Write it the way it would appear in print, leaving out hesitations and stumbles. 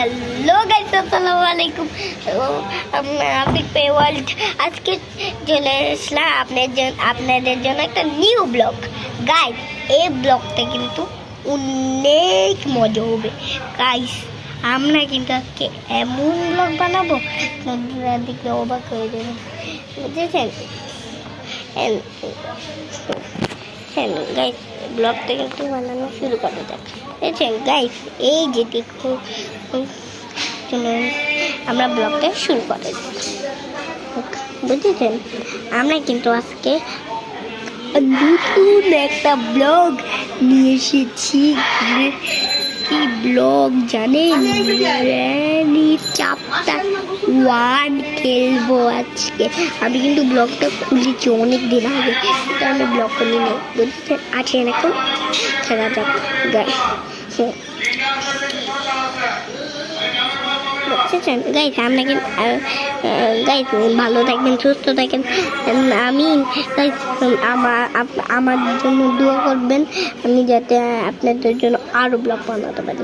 Hello guys, আসসালামু আলাইকুম। আফিক pay world আজকে চলে আসলাম আপনাদের জন্য একটা নিউ ব্লগ। গাইস, এই ব্লগটা কিন্তু অনেক মজা হবে। গাইস, আমরা কিন্তু আজকে এমন ব্লগ বানাবো আপনারা দেখে অবাক হয়ে যাবেন, বুঝেছেন? হ্যাঁ গাইস, ব্লগটা কিন্তু বানানো শুরু করা যাক। বুঝেছেন গাইস, এই যে দেখুন, চলুন আমরা ব্লগটা শুরু করা যাক। বুঝেছেন, আমরা কিন্তু আজকে নতুন একটা ব্লগ নিয়ে এসেছি। কি ব্লগ জানেন? চ্যাপ্টার 1 খেলবো আজকে। আমি কিন্তু ব্লগটা খুলেছি অনেক দিন আগে, আমি ব্লগ খুলি নেই, বুঝছেন? আছেন এখন খেলা যাক গাইস। বুঝছেন গাইস, আমরা কিন্তু গাইস ভালো থাকবেন, সুস্থ থাকেন। আমি গাইস আমার জন্য দোয়া করবেন, আমি যাতে আপনাদের জন্য আরো ব্লগ বানাতে পারি।